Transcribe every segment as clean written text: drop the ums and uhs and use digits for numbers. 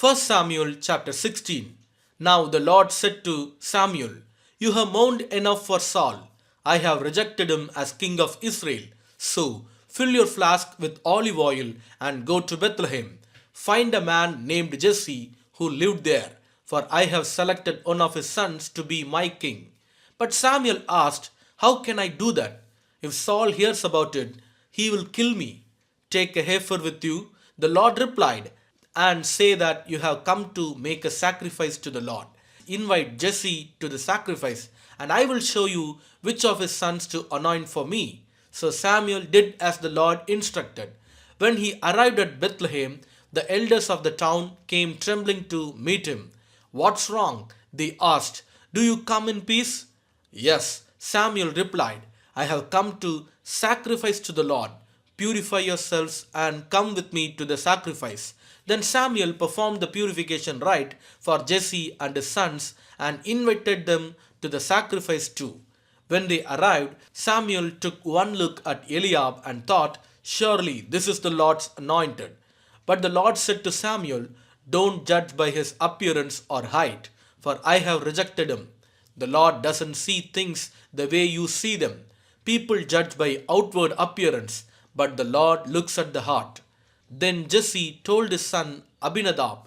1 Samuel chapter 16. Now the Lord said to Samuel, "You have mourned enough for Saul. I have rejected him as king of Israel. So fill your flask with olive oil and go to Bethlehem. Find a man named Jesse who lived there, for I have selected one of his sons to be my king." But Samuel asked, "How can I do that? If Saul hears about it, he will kill me." "Take a heifer with you," the Lord replied, "and say that you have come to make a sacrifice to the Lord. Invite Jesse to the sacrifice, and I will show you which of his sons to anoint for me." So Samuel did as the Lord instructed. When he arrived at Bethlehem, the elders of the town came trembling to meet him. "What's wrong?" they asked. "Do you come in peace?" "Yes," Samuel replied. "I have come to sacrifice to the Lord. Purify yourselves and come with me to the sacrifice." Then Samuel performed the purification rite for Jesse and his sons and invited them to the sacrifice too. When they arrived, Samuel took one look at Eliab and thought, "Surely this is the Lord's anointed." But the Lord said to Samuel, "Don't judge by his appearance or height, for I have rejected him." The Lord doesn't see things the way you see them. People judge by outward appearance, but the Lord looks at the heart. Then Jesse told his son Abinadab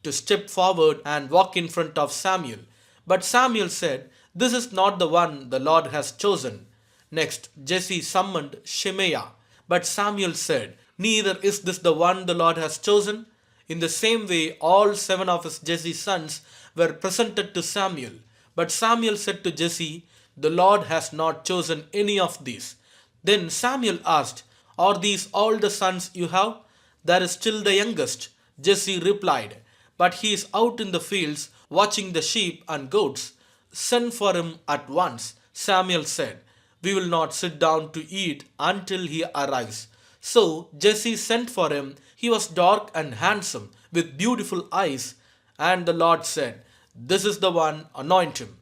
to step forward and walk in front of Samuel. But Samuel said, "This is not the one the Lord has chosen." Next, Jesse summoned Shemaiah. But Samuel said, "Neither is this the one the Lord has chosen." In the same way, all seven of his Jesse's sons were presented to Samuel. But Samuel said to Jesse, "The Lord has not chosen any of these." Then Samuel asked, "Are these all the sons you have?" "There is still the youngest," Jesse replied, "but he is out in the fields watching the sheep and goats." "Send for him at once," Samuel said. "We will not sit down to eat until he arrives." So Jesse sent for him. He was dark and handsome, with beautiful eyes. And the Lord said, "This is the one, anoint him."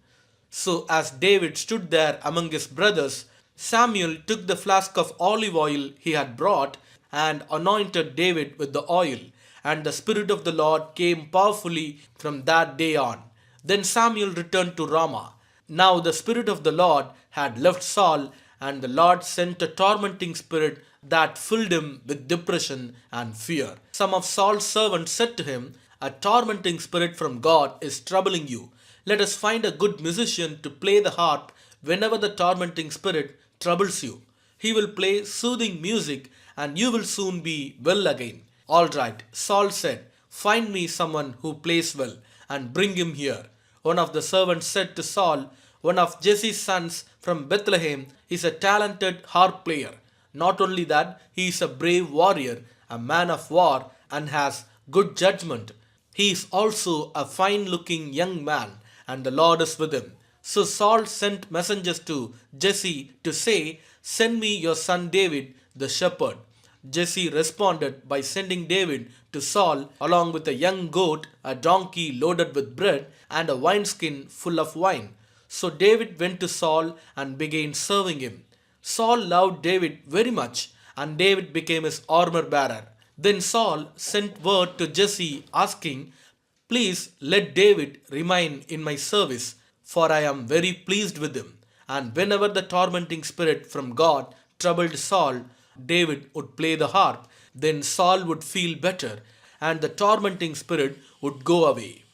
So as David stood there among his brothers, Samuel took the flask of olive oil he had brought and anointed David with the oil. And the Spirit of the Lord came powerfully from that day on. Then Samuel returned to Ramah. Now the Spirit of the Lord had left Saul, and the Lord sent a tormenting spirit that filled him with depression and fear. Some of Saul's servants said to him, "A tormenting spirit from God is troubling you. Let us find a good musician to play the harp whenever the tormenting spirit troubles you. He will play soothing music, and you will soon be well again." "All right," Saul said, "find me someone who plays well, and bring him here." One of the servants said to Saul, "One of Jesse's sons from Bethlehem is a talented harp player. Not only that, he is a brave warrior, a man of war, and has good judgment. He is also a fine looking young man, and the Lord is with him." So Saul sent messengers to Jesse to say, "Send me your son David, the shepherd." Jesse responded by sending David to Saul along with a young goat, a donkey loaded with bread, and a wineskin full of wine. So David went to Saul and began serving him. Saul loved David very much, and David became his armor bearer. Then Saul sent word to Jesse asking, "Please let David remain in my service, for I am very pleased with him." And whenever the tormenting spirit from God troubled Saul, David would play the harp. Then Saul would feel better, and the tormenting spirit would go away.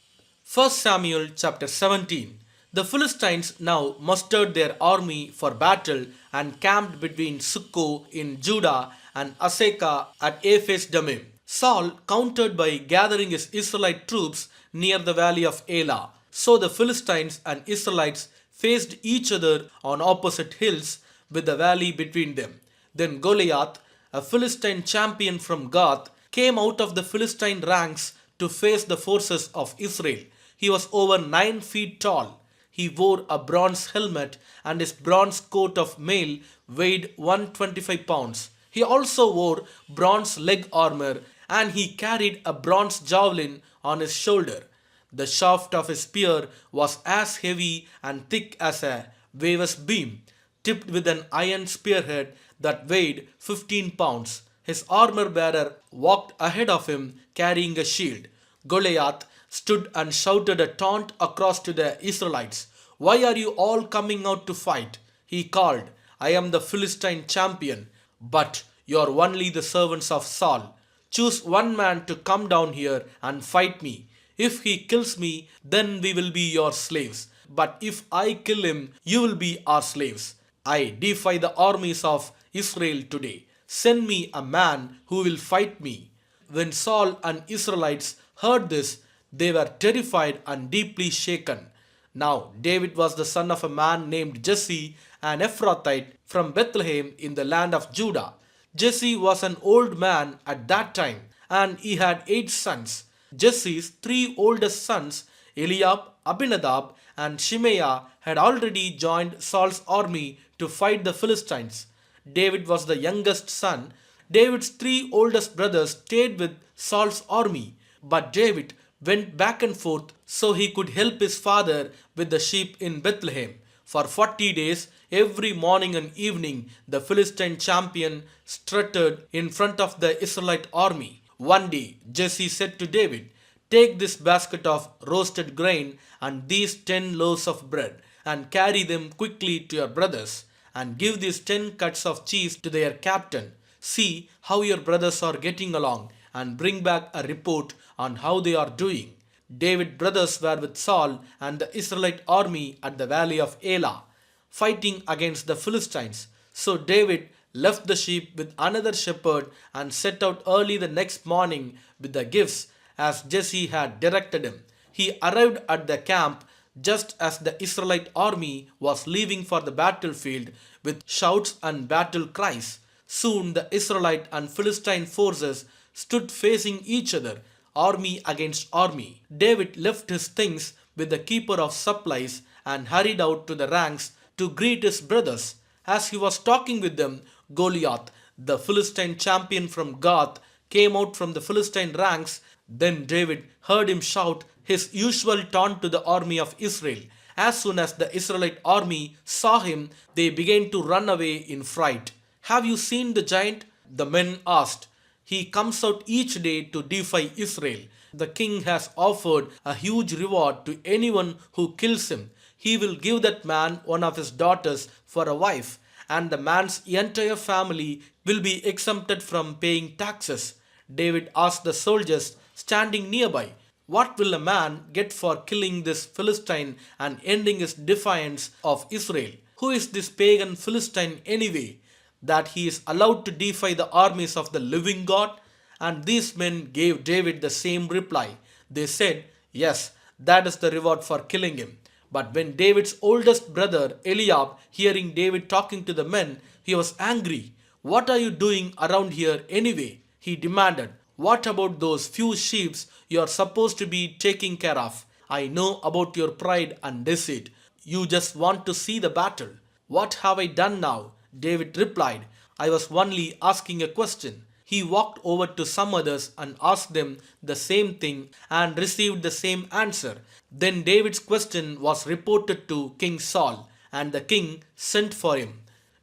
1 Samuel chapter 17. The Philistines now mustered their army for battle and camped between Sukko in Judah and Aseka at Ephes Dammim. Saul countered by gathering his Israelite troops near the valley of Elah. So the Philistines and Israelites faced each other on opposite hills with the valley between them. Then Goliath, a Philistine champion from Gath, came out of the Philistine ranks to face the forces of Israel. He was over 9 feet tall. He wore a bronze helmet, and his bronze coat of mail weighed 125 pounds. He also wore bronze leg armor, and he carried a bronze javelin on his shoulder. The shaft of his spear was as heavy and thick as a weaver's beam, tipped with an iron spearhead that weighed 15 pounds. His armor bearer walked ahead of him carrying a shield. Goliath stood and shouted a taunt across to the Israelites. Why are you all coming out to fight? He called, I am the Philistine champion, but you are only the servants of Saul. Choose one man to come down here and fight me. If he kills me, then we will be your slaves. But if I kill him, you will be our slaves. I defy the armies of Israel today. Send me a man who will fight me. When Saul and Israelites heard this, they were terrified and deeply shaken. Now David was the son of a man named Jesse, an Ephrathite from Bethlehem in the land of Judah. Jesse was an old man at that time, and he had 8 sons. Jesse's 3 oldest sons, Eliab, Abinadab, and Shimei, had already joined Saul's army to fight the Philistines. David was the youngest son. David's 3 oldest brothers stayed with Saul's army, but David went back and forth so he could help his father with the sheep in Bethlehem. For 40 days, every morning and evening, the Philistine champion strutted in front of the Israelite army. One day, Jesse said to David, take this basket of roasted grain and these 10 loaves of bread, and carry them quickly to your brothers, and give these 10 cuts of cheese to their captain. See how your brothers are getting along, and bring back a report on how they are doing. David's brothers were with Saul and the Israelite army at the valley of Elah, fighting against the Philistines. So David left the sheep with another shepherd and set out early the next morning with the gifts as Jesse had directed him. He arrived at the camp just as the Israelite army was leaving for the battlefield with shouts and battle cries. Soon the Israelite and Philistine forces stood facing each other, army against army. David left his things with the keeper of supplies and hurried out to the ranks to greet his brothers. As he was talking with them, Goliath, the Philistine champion from Gath, came out from the Philistine ranks. Then David heard him shout his usual taunt to the army of Israel. As soon as the Israelite army saw him, they began to run away in fright. Have you seen the giant? The men asked. He comes out each day to defy Israel. The king has offered a huge reward to anyone who kills him. He will give that man one of his daughters for a wife, and the man's entire family will be exempted from paying taxes. David asked the soldiers standing nearby, what will a man get for killing this Philistine and ending his defiance of Israel? Who is this pagan Philistine anyway, that he is allowed to defy the armies of the living God? And these men gave David the same reply. They said, yes, that is the reward for killing him. But when David's oldest brother Eliab, hearing David talking to the men, he was angry. What are you doing around here anyway? He demanded. What about those few sheep you are supposed to be taking care of? I know about your pride and deceit. You just want to see the battle. What have I done now? David replied, I was only asking a question. He walked over to some others and asked them the same thing and received the same answer. Then David's question was reported to King Saul, and the king sent for him.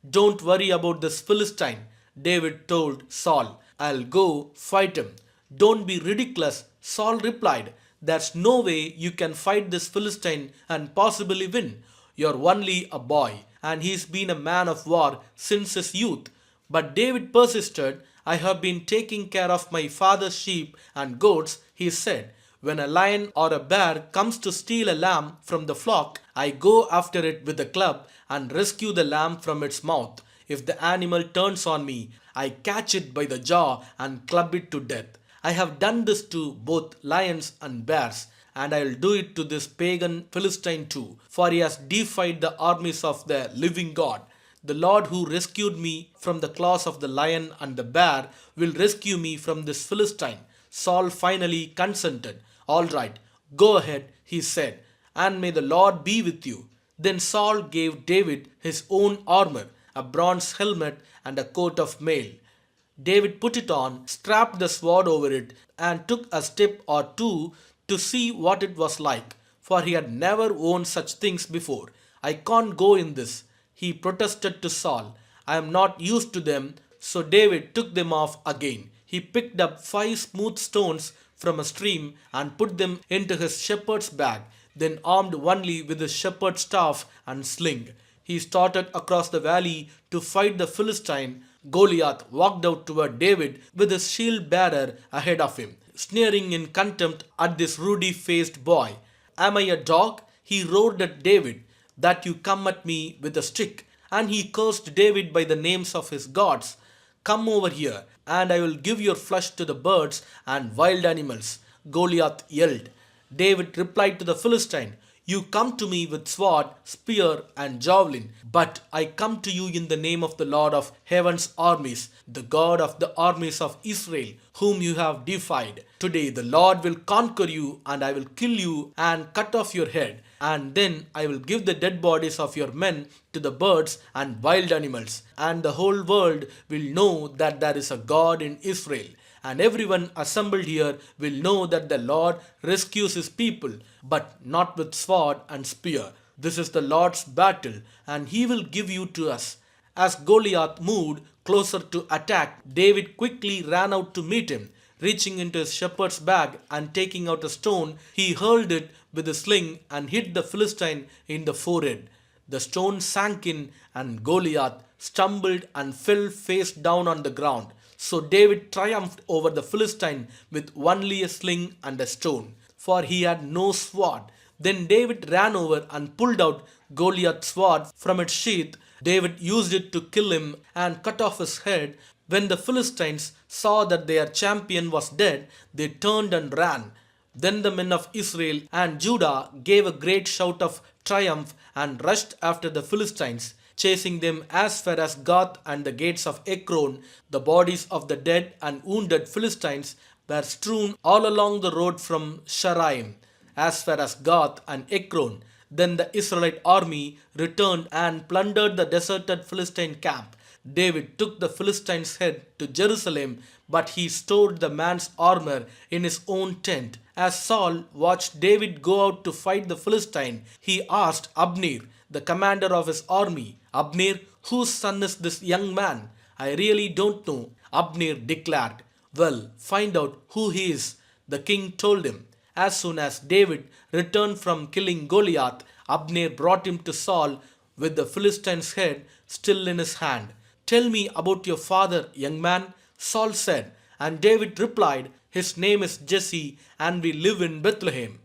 Don't worry about this Philistine, David told Saul. I'll go fight him. Don't be ridiculous, Saul replied. There's no way you can fight this Philistine and possibly win. You're only a boy, and he's been a man of war since his youth. But David persisted. I have been taking care of my father's sheep and goats, he said. When a lion or a bear comes to steal a lamb from the flock, I go after it with a club and rescue the lamb from its mouth. If the animal turns on me, I catch it by the jaw and club it to death. I have done this to both lions and bears, and I will do it to this pagan Philistine too, for he has defied the armies of the living God. The Lord who rescued me from the claws of the lion and the bear will rescue me from this Philistine. Saul finally consented. All right, go ahead, he said, and may the Lord be with you. Then Saul gave David his own armor, a bronze helmet and a coat of mail. David put it on, strapped the sword over it, and took a step or two to see what it was like, for he had never worn such things before. I can't go in this, he protested to Saul. I am not used to them. So David took them off again. He picked up 5 smooth stones from a stream and put them into his shepherd's bag. Then, armed only with his shepherd's staff and sling, he started across the valley to fight the Philistine. Goliath walked out toward David with his shield bearer ahead of him, sneering in contempt at this ruddy faced boy. Am I a dog? He roared at David, that you come at me with a stick? And he cursed David by the names of his gods. Come over here, and I will give your flesh to the birds and wild animals, Goliath yelled. David replied to the Philistine, you come to me with sword, spear, and javelin, but I come to you in the name of the Lord of heaven's armies, the God of the armies of Israel, whom you have defied. Today the Lord will conquer you, and I will kill you and cut off your head, and then I will give the dead bodies of your men to the birds and wild animals, and the whole world will know that there is a God in Israel. And everyone assembled here will know that the Lord rescues his people, but not with sword and spear. This is the Lord's battle, and he will give you to us. As Goliath moved closer to attack, David quickly ran out to meet him. Reaching into his shepherd's bag and taking out a stone, he hurled it with a sling and hit the Philistine in the forehead. The stone sank in, and Goliath stumbled and fell face down on the ground. So David triumphed over the Philistine with only a sling and a stone, for he had no sword. Then David ran over and pulled out Goliath's sword from its sheath. David used it to kill him and cut off his head. When the Philistines saw that their champion was dead, they turned and ran. Then the men of Israel and Judah gave a great shout of triumph and rushed after the Philistines, chasing them as far as Gath and the gates of Ekron. The bodies of the dead and wounded Philistines were strewn all along the road from Sharaim as far as Gath and Ekron. Then the Israelite army returned and plundered the deserted Philistine camp. David took the Philistine's head to Jerusalem, but he stored the man's armor in his own tent. As Saul watched David go out to fight the Philistine, he asked Abner, the commander of his army, Abner, whose son is this young man? I really don't know, Abner declared. Well, find out who he is, the king told him. As soon as David returned from killing Goliath, Abner brought him to Saul with the Philistine's head still in his hand. Tell me about your father, young man, Saul said. And David replied, his name is Jesse, and we live in Bethlehem.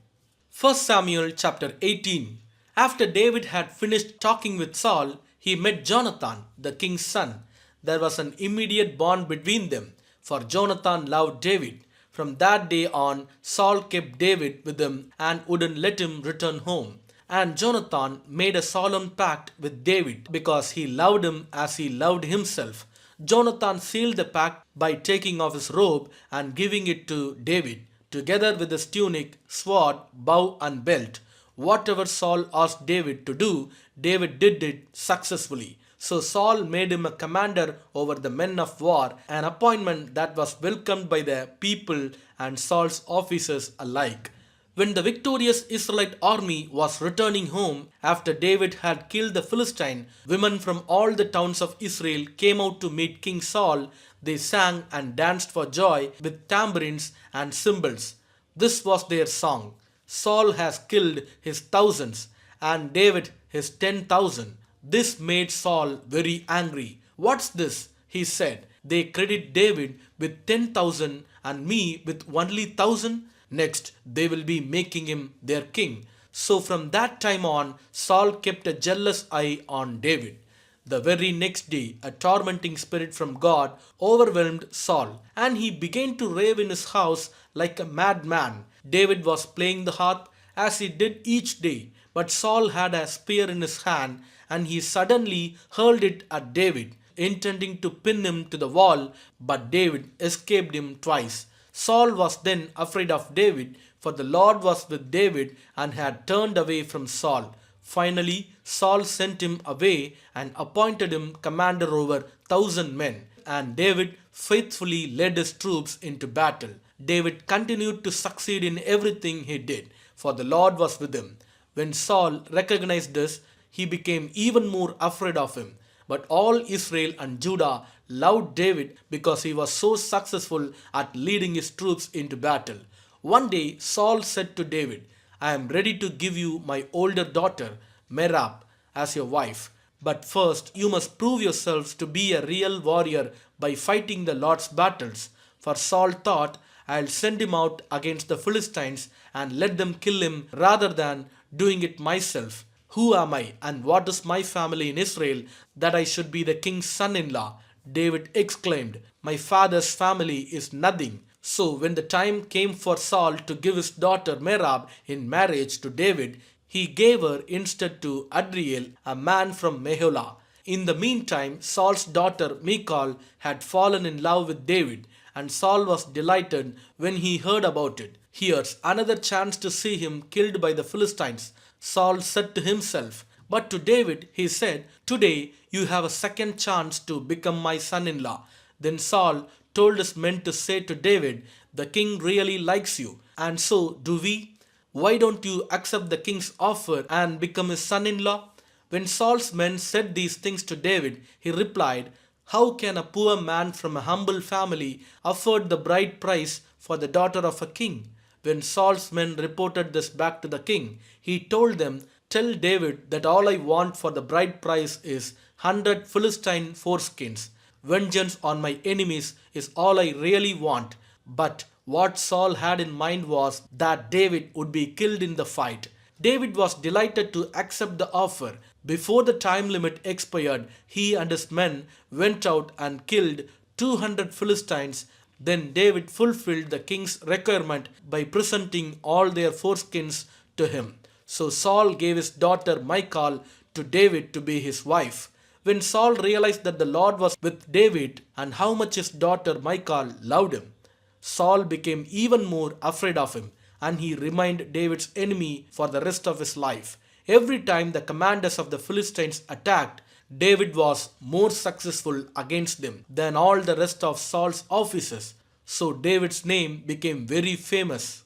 1 Samuel chapter 18. After David had finished talking with Saul, he met Jonathan, the king's son. There was an immediate bond between them, for Jonathan loved David. From that day on, Saul kept David with him and wouldn't let him return home. And Jonathan made a solemn pact with David because he loved him as he loved himself. Jonathan sealed the pact by taking off his robe and giving it to David, together with his tunic, sword, bow, and belt. Whatever Saul asked David to do, David did it successfully. So Saul made him a commander over the men of war, an appointment that was welcomed by the people and Saul's officers alike. When the victorious Israelite army was returning home after David had killed the Philistine, women from all the towns of Israel came out to meet King Saul. They sang and danced for joy with tambourines and cymbals. This was their song. Saul has killed his thousands, and David his 10,000. This made Saul very angry. What's this? He said. They credit David with 10,000 and me with only 1,000. Next, they will be making him their king. So from that time on, Saul kept a jealous eye on David. The very next day, a tormenting spirit from God overwhelmed Saul, and he began to rave in his house like a madman. David was playing the harp as he did each day, but Saul had a spear in his hand, and he suddenly hurled it at David, intending to pin him to the wall, but David escaped him twice. Saul was then afraid of David, for the Lord was with David and had turned away from Saul. Finally, Saul sent him away and appointed him commander over 1,000 men, and David faithfully led his troops into battle. David continued to succeed in everything he did, for the Lord was with him. When Saul recognized this, he became even more afraid of him. But all Israel and Judah loved David because he was so successful at leading his troops into battle. One day Saul said to David, I am ready to give you my older daughter, Merab, as your wife. But first you must prove yourselves to be a real warrior by fighting the Lord's battles. For Saul thought, I'll send him out against the Philistines and let them kill him rather than doing it myself. Who am I and what is my family in Israel that I should be the king's son in law? David exclaimed, my father's family is nothing. So when the time came for Saul to give his daughter Merab in marriage to David, he gave her instead to Adriel, a man from Meholah. In the meantime, Saul's daughter Michal had fallen in love with David, and Saul was delighted when he heard about it. Here's another chance to see him killed by the Philistines, Saul said to himself. But to David he said, today you have a second chance to become my son in law. Then Saul told his men to say to David, the king really likes you, and so do we. Why don't you accept the king's offer and become his son in law? When Saul's men said these things to David, he replied, how can a poor man from a humble family afford the bride price for the daughter of a king? When Saul's men reported this back to the king, he told them, tell David that all I want for the bride price is 100 Philistine foreskins. Vengeance on my enemies is all I really want. But what Saul had in mind was that David would be killed in the fight. David was delighted to accept the offer. Before the time limit expired, he and his men went out and killed 200 Philistines. Then David fulfilled the king's requirement by presenting all their foreskins to him. So Saul gave his daughter Michal to David to be his wife. When Saul realized that the Lord was with David and how much his daughter Michal loved him, Saul became even more afraid of him, and he remained David's enemy for the rest of his life. Every time the commanders of the Philistines attacked, David was more successful against them than all the rest of Saul's officers. So David's name became very famous.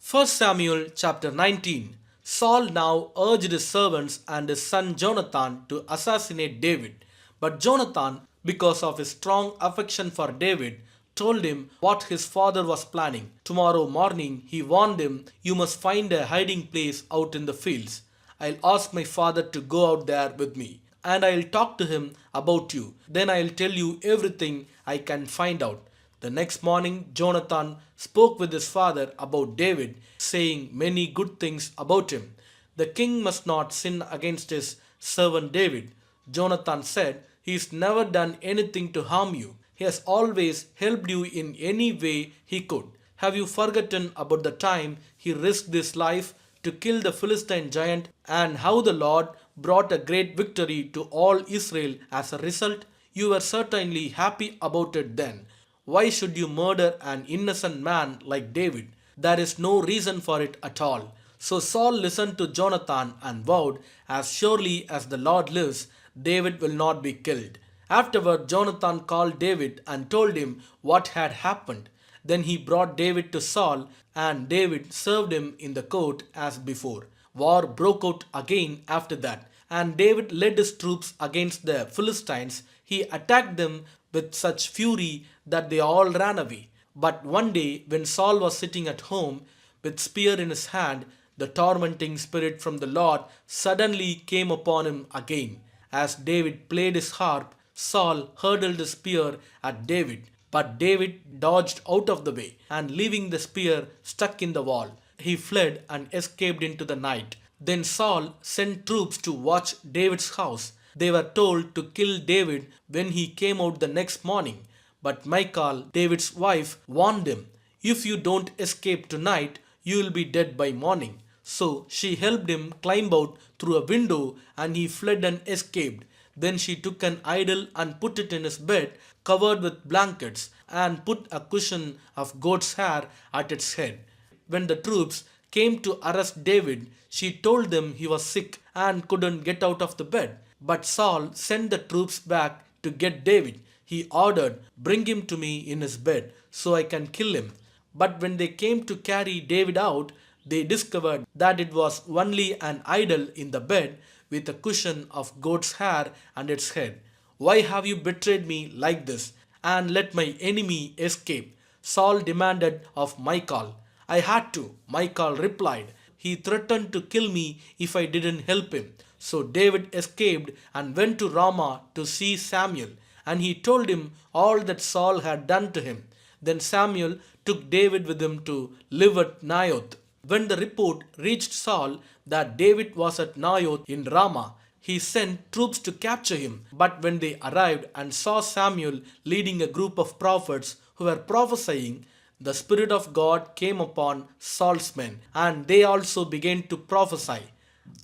1 Samuel chapter 19. Saul now urged his servants and his son Jonathan to assassinate David. But Jonathan, because of his strong affection for David, told him what his father was planning. Tomorrow morning, he warned him, you must find a hiding place out in the fields. I'll ask my father to go out there with me, and I'll talk to him about you. Then I'll tell you everything I can find out. The next morning, Jonathan spoke with his father about David, saying many good things about him. The king must not sin against his servant David. Jonathan said, he's never done anything to harm you. He has always helped you in any way he could. Have you forgotten about the time he risked his life to kill the Philistine giant and how the Lord brought a great victory to all Israel as a result? You were certainly happy about it then. Why should you murder an innocent man like David? There is no reason for it at all. So Saul listened to Jonathan and vowed, as surely as the Lord lives, David will not be killed. Afterward, Jonathan called David and told him what had happened. Then he brought David to Saul, and David served him in the court as before. War broke out again after that, and David led his troops against the Philistines. He attacked them with such fury that they all ran away. But one day, when Saul was sitting at home with spear in his hand, the tormenting spirit from the Lord suddenly came upon him again. As David played his harp, Saul hurled his spear at David, but David dodged out of the way, and leaving the spear stuck in the wall, he fled and escaped into the night. Then Saul sent troops to watch David's house. They were told to kill David when he came out the next morning. But Michal, David's wife, warned him, if you don't escape tonight, you will be dead by morning. So she helped him climb out through a window, and he fled and escaped. Then she took an idol and put it in his bed, covered with blankets, and put a cushion of goat's hair at its head. When the troops came to arrest David, she told them he was sick and couldn't get out of the bed. But Saul sent the troops back to get David. He ordered, bring him to me in his bed, so I can kill him. But when they came to carry David out, they discovered that it was only an idol in the bed with a cushion of goat's hair and its head. Why have you betrayed me like this? and let my enemy escape. Saul demanded of Michal. I had to, Michal replied. He threatened to kill me if I didn't help him. So David escaped and went to Ramah to see Samuel, and he told him all that Saul had done to him. Then Samuel took David with him to live at Naioth. When the report reached Saul that David was at Naioth in Ramah, he sent troops to capture him. But when they arrived and saw Samuel leading a group of prophets who were prophesying, the Spirit of God came upon Saul's men, and they also began to prophesy.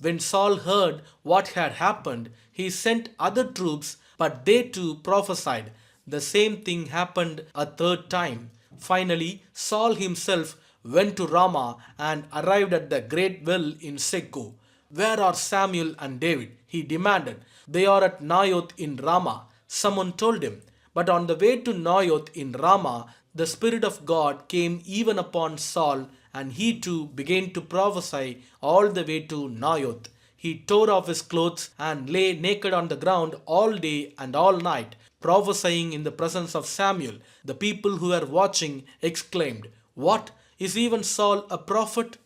When Saul heard what had happened, he sent other troops, but they too prophesied. The same thing happened a third time. Finally, Saul himself went to Ramah and arrived at the great well in Seku. Where are Samuel and David? He demanded. They are at Naioth in Ramah. Someone told him. But on the way to Naioth in Ramah, the Spirit of God came even upon Saul, and he too began to prophesy all the way to Naioth. He tore off his clothes and lay naked on the ground all day and all night, prophesying in the presence of Samuel. The people who were watching exclaimed, What? Is even Saul a prophet?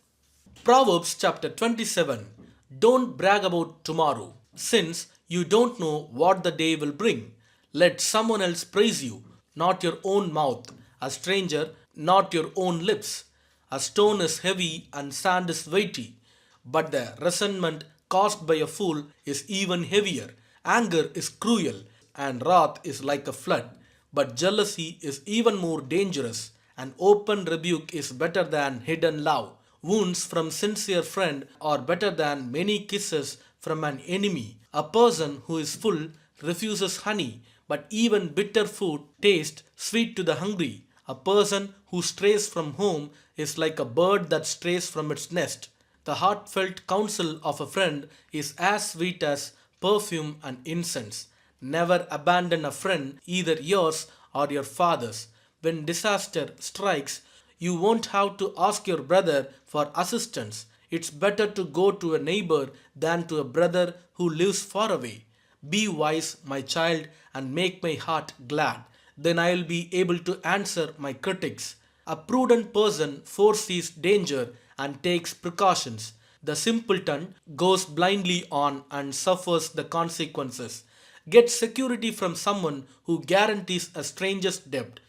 Proverbs chapter 27. Don't brag about tomorrow, since you don't know what the day will bring. Let someone else praise you, not your own mouth, a stranger, not your own lips. A stone is heavy and sand is weighty, but the resentment caused by a fool is even heavier. Anger is cruel, and wrath is like a flood, but jealousy is even more dangerous. An open rebuke is better than hidden love. Wounds from sincere friend are better than many kisses from an enemy. A person who is full refuses honey, but even bitter food tastes sweet to the hungry. A person who strays from home is like a bird that strays from its nest. The heartfelt counsel of a friend is as sweet as perfume and incense. Never abandon a friend, either yours or your father's. When disaster strikes, you won't have to ask your brother for assistance. It's better to go to a neighbor than to a brother who lives far away. Be wise, my child, and make my heart glad. Then I will be able to answer my critics. A prudent person foresees danger and takes precautions. The simpleton goes blindly on and suffers the consequences. Get security from someone who guarantees a stranger's debt.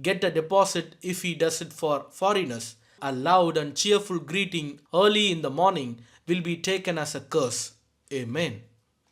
Get a deposit if he does it for foreigners. A loud and cheerful greeting early in the morning will be taken as a curse. Amen.